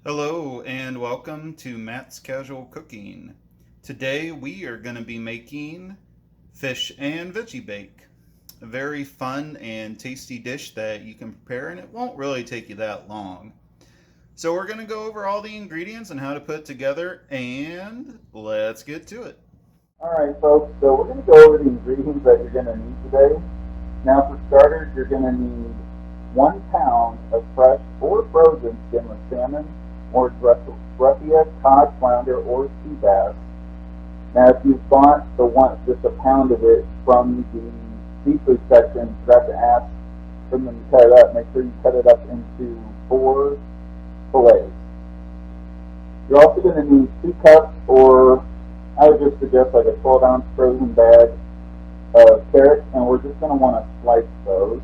Hello and welcome to Matt's Casual Cooking. Today we are going to be making fish and veggie bake. A very fun and tasty dish that you can prepare and it won't really take you that long. So we're going to go over all the ingredients and how to put it together and let's get to it. Alright folks, so we're going to go over the ingredients that you're going to need today. Now for starters, you're going to need 1 pound of fresh or frozen skinless salmon or roughy, cod, flounder, or sea bass. Now if you've bought just a pound of it from the seafood section, you forgot to ask for them to cut it up. Make sure you cut it up into 4 fillets. You're also going to need 2 cups, or I would just suggest like a 12-ounce frozen bag of carrots, and we're just going to want to slice those.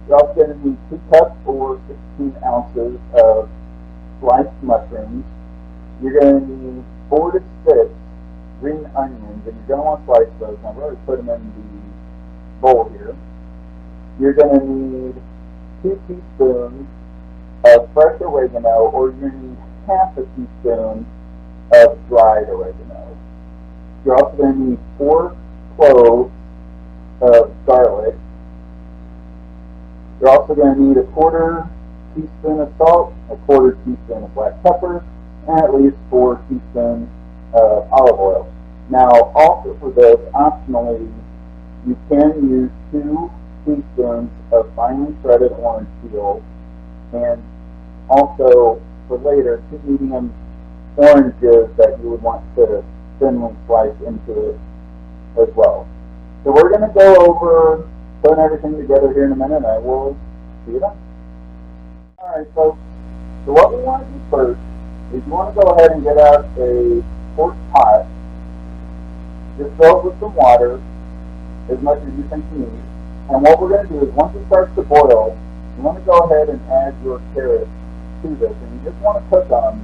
You're also going to need 2 cups or 16 ounces of sliced mushrooms. You're going to need 4 to 6 green onions, and you're going to want to slice those. I've already put them in the bowl here. You're going to need 2 teaspoons of fresh oregano, or you're going to need half a teaspoon of dried oregano. You're also going to need 4 cloves of garlic. You're also going to need a 1/4 teaspoon of salt, a 1/4 teaspoon of black pepper, and at least 4 teaspoons of olive oil. Now, also for this, optionally, you can use 2 teaspoons of finely shredded orange peel, and also for later, 2 medium oranges that you would want to thinly slice into it as well. So we're going to go over putting everything together here in a minute, and I will see you then. Alright folks, so what we want to do first is you want to go ahead and get out a quart pot. Just fill it with some water, as much as you think you need. And what we're going to do is once it starts to boil, you want to go ahead and add your carrots to this, and you just want to cook them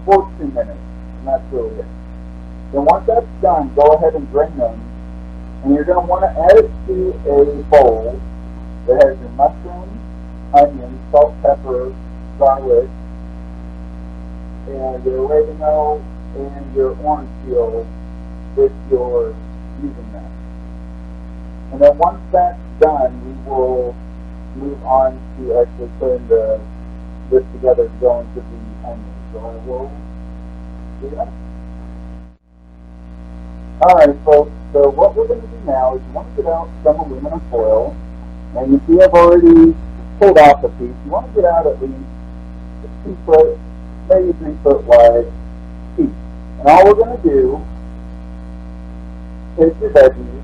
for 2 minutes, and that's really it. Then once that's done, go ahead and drain them, and you're going to want to add it to a bowl that has your mushrooms, onions, salt, pepper, garlic, and your oregano and your orange peel if you're using that. And then once that's done, we will move on to actually putting this together to go into the onions. So I will do that. Alright folks, so what we're going to do now is you want to get out some aluminum foil, and you see I've already pulled off a piece. You want to get out at least a 2 foot, maybe 3 foot wide piece. And all we're going to do is your veggies.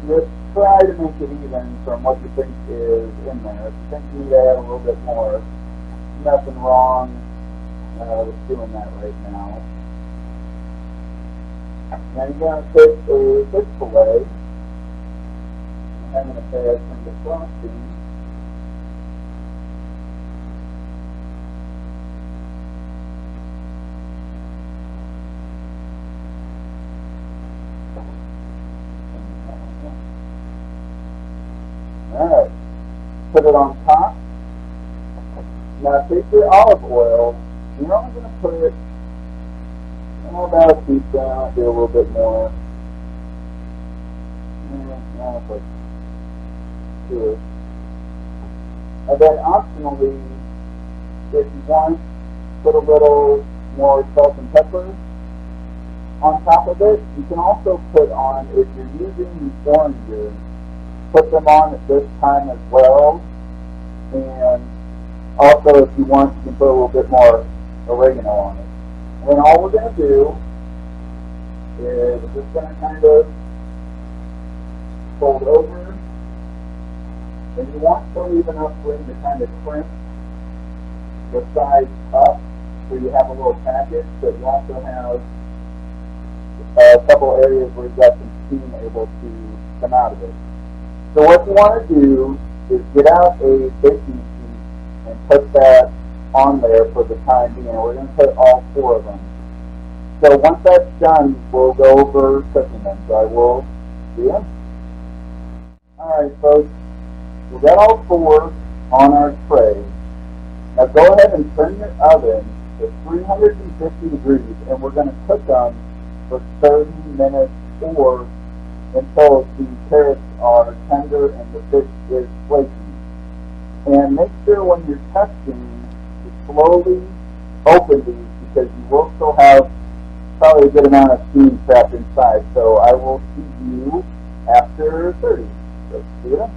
Just try to make it even from what you think is in there. If you think you need to add a little bit more, nothing wrong with doing that right now. Now you're going to take a fish fillet. I'm going to add some of the frosting. Alright, put it on top. Now take your olive oil. You're only going to put it about a teaspoon, do a little bit more. Now it's like 2. And then optionally, if you want, put a little more salt and pepper on top of it. You can also put on, if you're using the oranges, put them on at this time as well. And also, if you want, you can put a little bit more oregano on it. And then all we're going to do is we're just going to kind of fold over. And you want to leave enough room to kind of crimp the sides up so you have a little package, but you also have a couple areas where you've got some steam able to come out of it. So what you want to do is get out a baking sheet and put that on there for the time being. We're going to put all 4 of them. So once that's done, we'll go over cooking them. So I will see you. Alright folks, We got all four on our tray. Now go ahead and turn your oven to 350 degrees, and we're going to cook them for 30 minutes or until the carrots are tender and the fish is flaky. And make sure when you're testing to slowly open these, because you will still have probably a good amount of steam trapped inside. So I will see you after 30. Let's do it.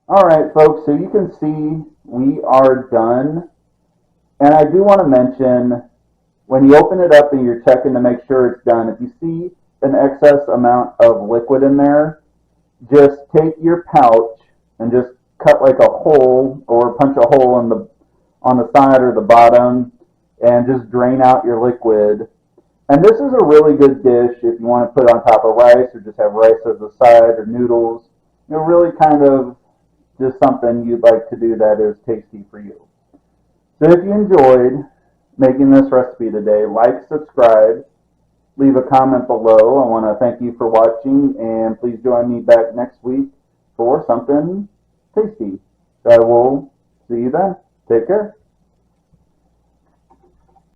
Alright folks, so you can see we are done. And I do want to mention, when you open it up and you're checking to make sure it's done, if you see an excess amount of liquid in there, just take your pouch and just cut like a hole or punch a hole on the side or the bottom and just drain out your liquid. And this is a really good dish if you want to put on top of rice or just have rice as a side or noodles. Really kind of just something you'd like to do that is tasty for you. So if you enjoyed making this recipe today, like, subscribe, leave a comment below. I want to thank you for watching, and please join me back next week for something tasty. So I will see you then. Take care.